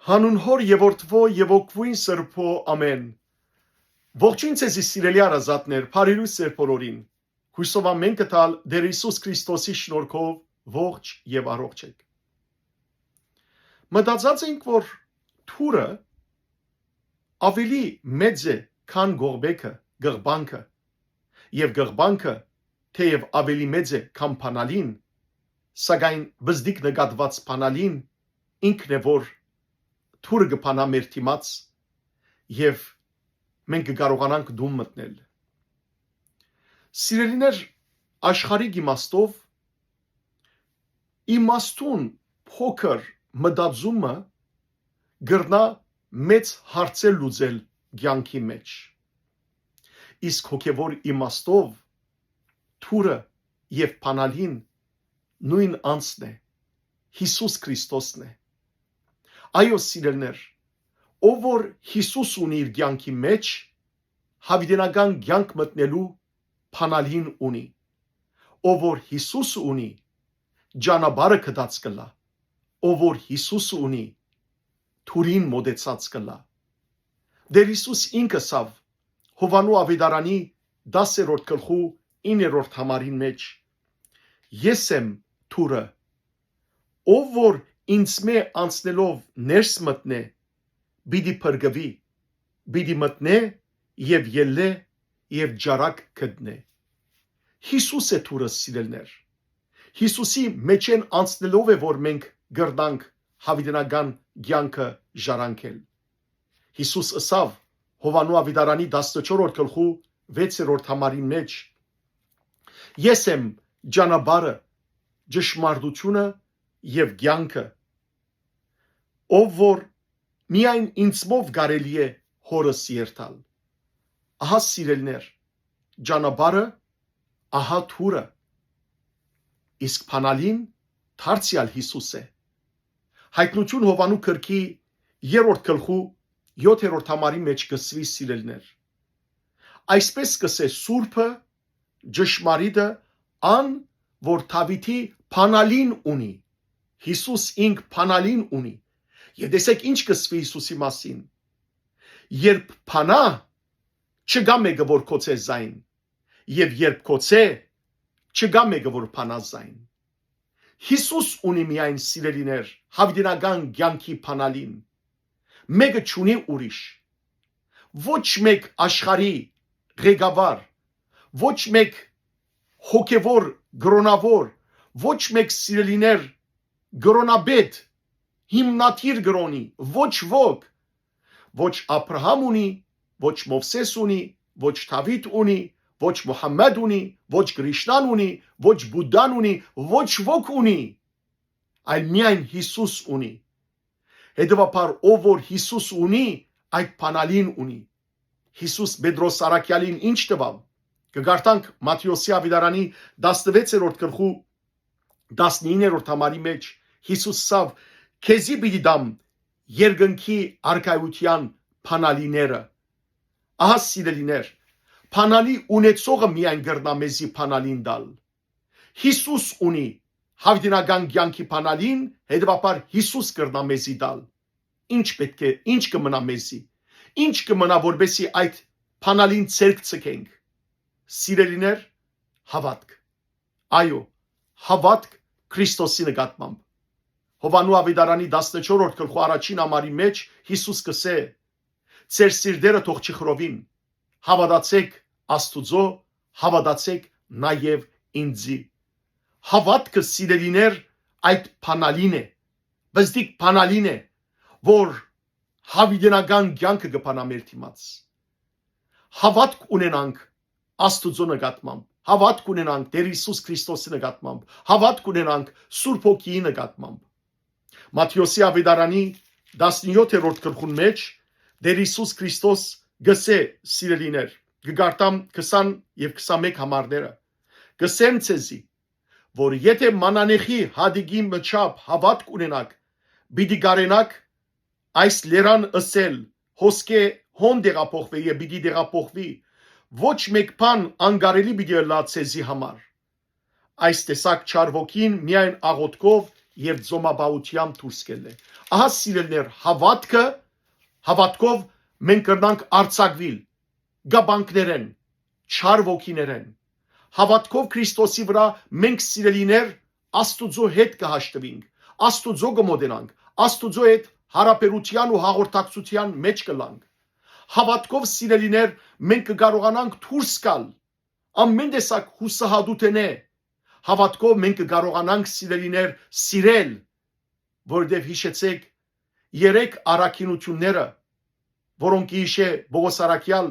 Հանուն հոր եւ որդվո եւ օգվույն սրբո ամեն։ Ողջույն ձեզի սիրելի արազատներ, բարելույս ձեր բոլորին։ Հույսով ամեն կտալ Տեր Հիսուս Քրիստոսի շնորհքով ողջ եւ առողջ եք։ Մտածած ենք, որ թուրը ավելի մեծ է, քան գողբեքը, գղբանքը, եւ գղբանքը թեև ավելի մեծ է, քան փանալին, սակայն բզդիկ նկատված փանալին ինքն է, որ թուրը կփանա մեր թիմաց եւ մենք կկարողանանք դում մտնել։ Սիրելիներ, աշխարհիկ իմաստով իմաստուն փոքր մտածումը գրնա մեծ հարցեր լուծել կյանքի մեջ։ Իսկ հոգևոր իմաստով թուրը եւ փանալին նույն անձն է, Հիսուս Քրիստոսն է։ Այո, սիրելիներ, ով որ Հիսուս ունի իր կյանքի մեջ, հավիտենական կյանք մտնելու փանալին ունի։ Ով որ Հիսուս ունի, ճանապարհը կդած կլա։ Ով որ Հիսուս ունի, թուրին մոդեցած կլա։ Դեր Հիսուս ինքը ասավ Հովանու ավետարանի 10-րդ գլխու 9-րդ համարին մեջ. Ես եմ թուրը, ով որ ինձ մե անցնելով ներս մտնե, բիդի փրկվի, բիդի մտնե եւ ելլե եւ ջարակ գտնե։ Հիսուս է թուրը, սիրելներ։ Հիսուսի մեջ են անցնելով է, որ մենք գրնանք հավիտենական կյանքը ժառանգել։ Հիսուս ասավ Հովանու ավետարանի 14-րդ գլխու 6-րդ համարին մեջ. Ես եմ ճանապարհը, ճշմարտությունը եւ կյանքը, ով որ միայն ինձմով կարելի է հորս երթալ։ Ահա սիրելներ, ճանապարհը, ահա թուրը, իսկ փանալին դարձյալ Հիսուս է։ Հայտնություն Հովանու գրքի 3-րդ գլխու 7-րդ համարի մեջ գսվի, սիրելներ։ Այսպես կսե Սուրբը, ճշմարիտը, ան, որ Դավիթի փանալին ունի։ Հիսուս ինք փանալին ունի։ Եվ տեսեք ինչ կսվի Հիսուսի մասին։ Երբ փանա, չգա մեկը որ կոծե զայն, եւ երբ կոծե, չգա մեկը որ փանա զայն։ Հիսուս ունի միայն, սիրելիներ, հավիտենական կյանքի փանալին։ Մեկը չունի ուրիշ։ Ոչ մեկ աշխարհի ղեկավար, ոչ մեկ հոգևոր գրոնավոր, ոչ մեկ սիրելիներ գրոնաբեդ, հիմնադիր գրոնի, ոչ ոք, ոչ Աբրահամ ունի, ոչ Մովսես ունի, ոչ Դավիթ ունի, ոչ Մուհամմեդ ունի, ոչ Կրիշնան ունի, ոչ Բուդդան ունի, ոչ ոք ունի, այլ միայն Հիսուս ունի։ Հետևաբար ով որ Հիսուս ունի, այդ փանալին ունի։ Հիսուս Պետրոս Արաքյալին ինչ տվավ։ Կգարտանք Մատթեոսի ավետարանի 16-րդ գլխու 19-րդ համարի մեջ Հիսուս ասավ. Քեզի պիտի դամ երկնքի արքայության փանալիները։ Ահա սիրելիներ, փանալի ունեցողը միայն գրնա մեզի փանալին դալ։ Հիսուս ունի հավիտենական կյանքի փանալին, հետևաբար Հիսուս գրնա մեզի դալ։ Ինչ պետք է, ինչ կմնա մեզի։ Ինչ կմնա, որբեսի այդ փանալին ցերկ ցկենք։ Սիրելիներ, հավատք։ Այո, հավատք Քրիստոսի նկատմամբ։ Հովանու ավետարանի 14-րդ գլխու առաջին համարի մեջ Հիսուս կսե. Ձեր սիրտերը թող չխրովին, հավատացեք Աստուծո, հավատացեք նաև ինձի։ Հավատքը, սիրելիներ, այդ փանալին է, բզդիկ փանալին է, որ հավիտենական կյանքը կփանա մեր թիմաց։ Հավատք ունենանք Աստուծո նկատմամբ, հավատք ունենանք Տեր Հիսուս Քրիստոսի նկատմամբ, հավատք ունենանք Սուրբ Հոգիի նկատմամբ։ Մատթեոսի ավետարանի 17-րդ գլխուն մեջ Տեր Հիսուս Քրիստոս գսե, սիրելիներ, կգարտամ 20 եւ 21 համարները։ Գսեմ ցեզի, որ եթե մանանեխի հադիգի մչապ հավատք ունենաք, պիտի գարենաք այս լերան ըսել, հոսկե հոն դեղափոխվի եւ պիտի դեղափոխվի, ոչ մեկ բան անգարելի պիտի լա ցեզի համար։ Այս տեսակ չար ոգին միայն աղոթքով եւ ձոմաբաությամբ դուրս գելն է։ Ահա սիրելներ, հավատքով մենք կրնանք արցակվիլ գաբանքներեն, չար ոգիներեն։ Հավատքով Քրիստոսի վրա մենք սիրելիներ Աստուծո հետ կհաշտվենք, Աստուծո կմոտենանք, Աստուծո հետ հարաբերության ու հաղորդակցության մեջ կլանք։ Հավատքով սիրելիներ մենք կկարողանանք դուրս գալ ամեն տեսակ հուսահատութենե։ Հավատքով մենք կկարողանանք սիրելիներ սիրել, որովհետև հիշեցեք երեք առաքինությունները, որոնք հիշե Պողոս առաքյալ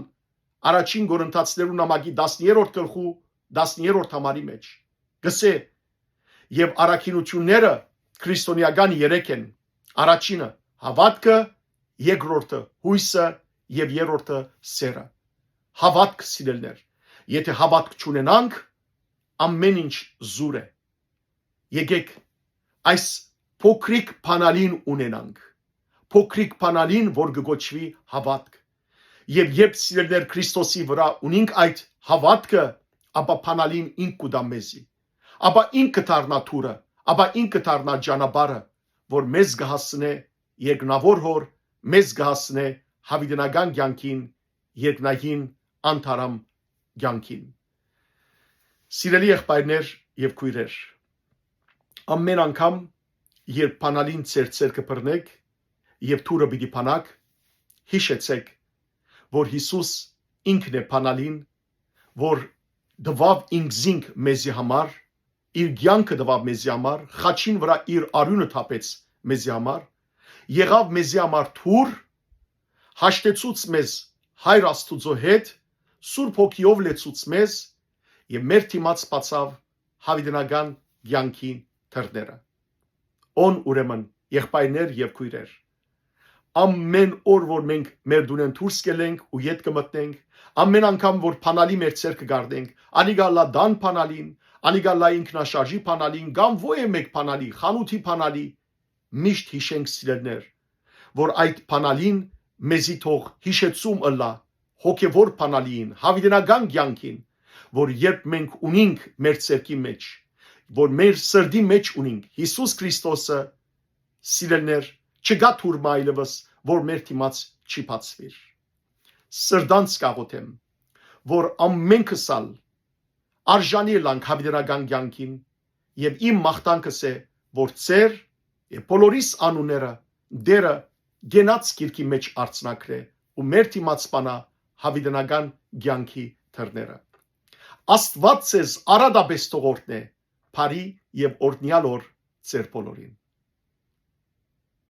առաջին Կորինթացիներու նամակի 10-րդ գլխու 10-րդ համարի մեջ գսե եւ առաքինությունները քրիստոնեական երեք են։ Առաջինը հավատքը, երկրորդը հույսը եւ երրորդը սերը։ Հավատք սիրելներ, եթե հավատք չունենանք, ամեն ինչ զուր է։ Եկեք այս փոքրիկ բանալին ունենանք, փոքրիկ բանալին, որ կգոչվի հավատք։ Եվ երբ սիրելներ Քրիստոսի վրա ունենք այդ հավատքը, ապա բանալին ինք կուտա մեզի, ապա ինքը դառնա թուրը, ապա ինքը դառնա ճանապարհը, որ մեզ կհասնե երկնավոր հոր, մեզ կհասնե հավիտենական կյանքին, երկնային անթարամ կյանքին։ Սիրելի եղբայրներ եւ քույրեր, ամեն անգամ երբ բանալին ծեր կբռնեք եւ թուրը պիտի բանաք, հիշեցեք, որ Հիսուս ինքն է բանալին, որ դվավ ինքզինք մեզի համար, իր կյանքը դվավ մեզի համար, խաչին վրա իր արյունը թափեց մեզի համար, եղավ մեզի համար թուր, հաշտեցուց մեզ Հայր Աստուծո հետ, Սուրբ Հոգիով լեցուց մեզ եւ մեր դիմաց բացավ հավիտենական կյանքի դռները։ Օն ուրեմն եղբայրներ եւ քույրեր, ամեն օր որ մենք մեր դունեն դուրս գելենք ու ետ կմտնենք, ամեն անգամ որ բանալի մեր ցերկը գարդենք, անիգալա դան բանալին, անիգալա ինքնաշարժի բանալին, կամ ո՞ե մեկ բանալի, խանութի բանալի, միշտ հիշենք սիրելներ, որ այդ բանալին մեզի թող հիշեցում ըլլա հոգևոր բանալին, հավիտենական կյանքին, որ երբ մենք ունենք մեր ցերկի մեջ, որ մեր սրդի մեջ ունենք Հիսուս Քրիստոսը, սիրելներ, չգա թուրմ այլևս, որ մեր դիմաց չի բացվիր։ Սրդանց կաղոթեմ, որ ամենքս ալ արժանի լանք հավիտենական կյանքին, եւ իմ մաղթանքս է, որ ծեր եւ բոլորիս անունները դերը գենաց գիրքի մեջ արցնակրե ու մեր դիմաց բանա հավիտենական կյանքի դռները։ Աստված ձեզ արադաբես թողորտնե, բարի եւ օրհնյալ օր ձեր բոլորին։